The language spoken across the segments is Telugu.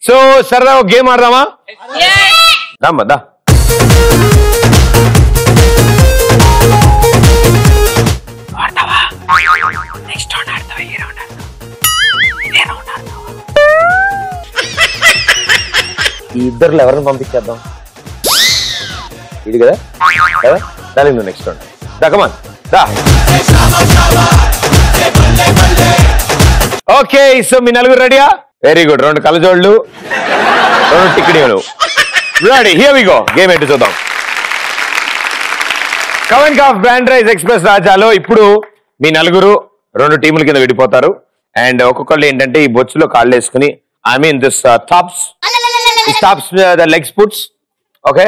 సో సరదా గేమ్ ఆడదామా? దా ఈ ఇద్దరు ఎవరిని పంపించేద్దాం? ఇది కదా కదా దాని నువ్వు నెక్స్ట్ రౌండ్ దా కమాన్ దా. ఓకే సో మీ నలుగురు రెడీయా? Very good. 2 కళ్ళజోళ్ళు 2 టిక్కిడీలు ready. Here we go. Game ఏంటి చూద్దాం. కవెన్ కాఫ్ బ్రాండ్ రైస్ ఎక్స్ప్రెస్ రాజాలో ఇప్పుడు మీ నలుగురు 2 టీముల కింద విడిపోతారు. అండ్ ఒక్కొక్కళ్ళు ఏంటంటే ఈ బొచ్చులో కాళ్ళు వేసుకుని I mean this tops the legs puts okay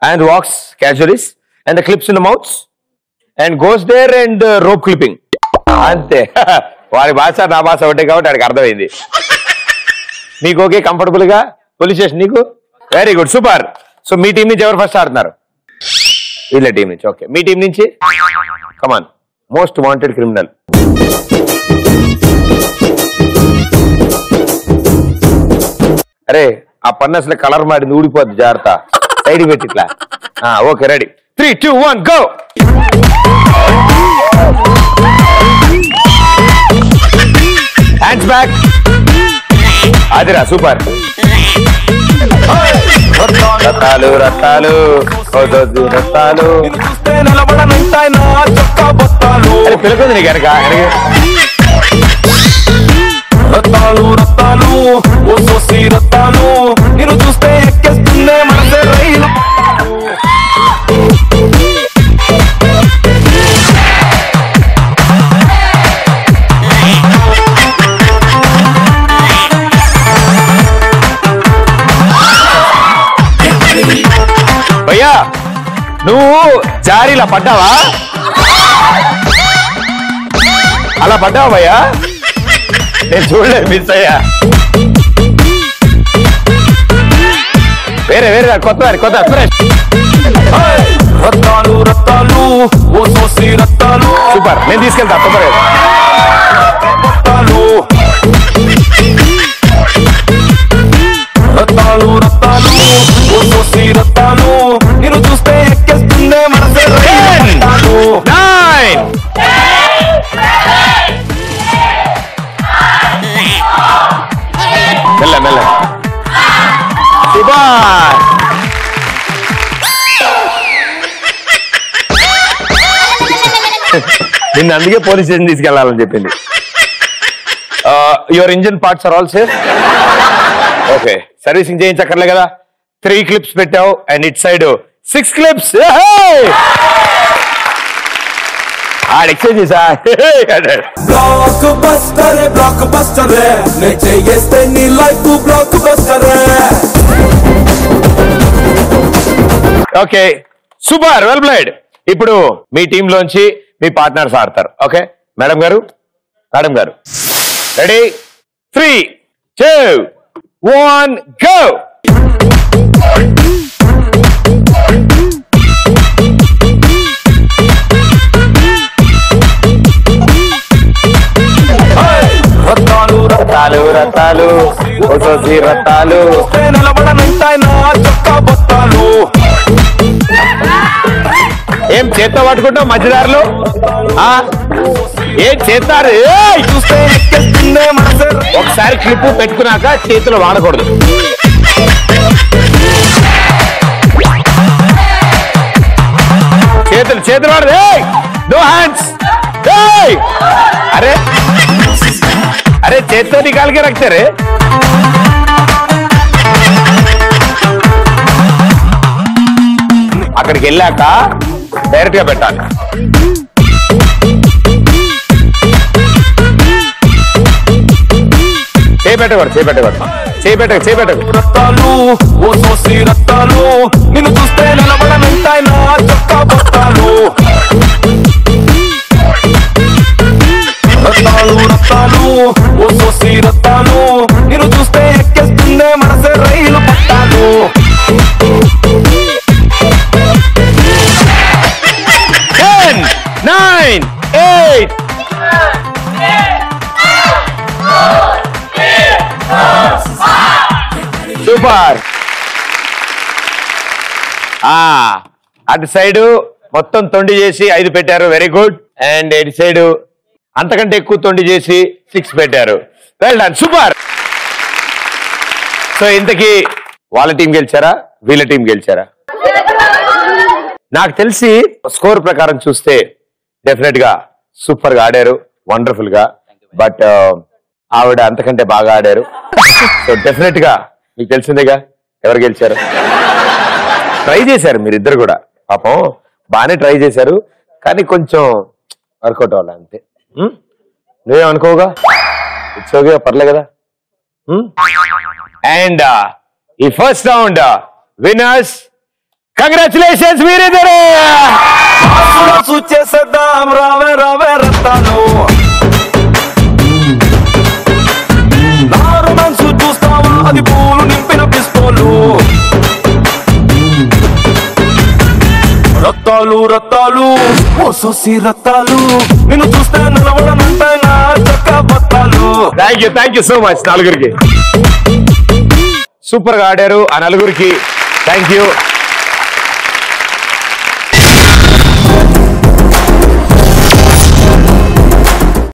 and walks casually and the clips in the mouths and goes there and rope clipping. అంతే. వారి భాష నా భాష ఒకటే కాబట్టి వాడికి అర్థమైంది. నీకు ఓకే కంఫర్టబుల్ గా? పోలీస్ స్టేషన్ నీకు? Very good super. సో మీ టీం నుంచి ఎవరు ఫస్ట్ ఆడుతున్నారు? వీళ్ళ టీం నుంచి. ఓకే మీ టీం నుంచి కమాన్. Most wanted criminal. అరే ఆ పన్ను అసలు కలర్ మాడింది ఊడిపోద్ది జాగ్రత్త. సైడ్ పెట్టి ఇట్లా. Okay ready 3, 2, 1 go. Hands back. అదిరా సూపర్. రత్తాలు రత్తాలు రత్తాలు పిలుకుంది నీకు వెనక. రత్తాలు రత్తాలు రత్తాలు నేను చూస్తే ఎక్కేస్తుందే మనసే రైలు. భయ్యా నువ్వు జారీలా పడ్డావా? అలా పడ్డావా భయ్యా? నేను చూడలేదు, మిస్ అయ్యా. వేరే వేరే కొత్త ఫ్రెష్. రత్తాలు రత్తాలు రత్తాలు సూపర్. నేను తీసుకెళ్తా తొందరగా. రత్తాలు రత్తాలు రత్తాలు నేను చూస్తే ఎక్కేస్తుందే మనసే. 9 మెల్ల మెల్ల సూపర్. నిన్ను అందుకే పోలీస్ స్టేషన్ తీసుకెళ్లాలని చెప్పింది. Your engine parts are all safe. Okay servicing చేయించక్కర్లే కదా. 3 క్లిప్స్ పెట్టావు and it side 6 clips. Exchange చేసా. Okay super well played. ఇప్పుడు మీ టీమ్ లోంచి మీ పార్ట్నర్స్ ఆడతారు. ఓకే మేడం గారు రెడీ 3, 2, 1 గో. రత్తాలు రత్తాలు రత్తాలు రత్తాలు ఏం చేత్తో పట్టుకుంటావు మధ్యదారులు? ఏం చేస్తారు? ఒకసారి క్లిప్ పెట్టుకున్నాక చేతిలో వాడకూడదు. చేతులు వాడదు. No hands. अरे चेत तो निकाल के रखते रे. అక్కడికి వెళ్ళాక డైరెక్ట్ గా పెట్టాలి. చేపెట్టకూడదు. రత్తాలు ఓ సోసి రత్తాలు నిన్ను చూస్తే నిలబడనంటాయి నా చొక్కా బొత్తాలు. రత్తాలు రత్తాలు ఓ సోసి రత్తాలు నిన్ను చూస్తే ఎక్కేస్తుందే మనసే రైలు పట్టాలు. 10, 9, 8 7, 6, 5, 4, 3, 2, 1 సూపర్. అటు సైడు మొత్తం తొండి చేసి 5 పెట్టారు, వెరీ గుడ్. అండ్ ఇటు సైడు అంతకంటే ఎక్కువ తొండి చేసి 6 పెట్టారు, వెల్ డన్, సూపర్. సో ఇంతకీ వాళ్ళ టీం గెలిచారా వీళ్ళ టీం గెలిచారా? నాకు తెలిసి స్కోర్ ప్రకారం చూస్తే డెఫినెట్ గా సూపర్ గా ఆడారు, వండర్ఫుల్ గా. బట్ ఆవిడ అంతకంటే బాగా ఆడారు. సో డెఫినెట్ గా మీకు తెలిసిందేగా ఎవరు గెలిచారు. ట్రై చేశారు మీరిద్దరు కూడా, పాపం బాగానే ట్రై చేశారు, కానీ కొంచెం వర్కౌట్ అవ్వాలి అంతే. నువ్వేమనుకోగా ఇట్స్ ఓకే, పర్లే కదా. అండ్ ఈ ఫస్ట్ రౌండ్ విన్నర్స్, కంగ్రాచులేషన్స్ మీరిద్దరు. చేసేద్దాం రావే రావే రత్తాలు, నా రొమాన్స్ చూస్తావా అది పూలు నింపిన పిస్తోలు. రత్తాలు రత్తాలు ఓ సోసి రత్తాలు, నిన్ను చూస్తే నిలవడనంటే నా చక్క బత్తాలు. Thank you so much. నలుగురికి సూపర్ గా ఆడారు, ఆ నలుగురికి థ్యాంక్ యూ.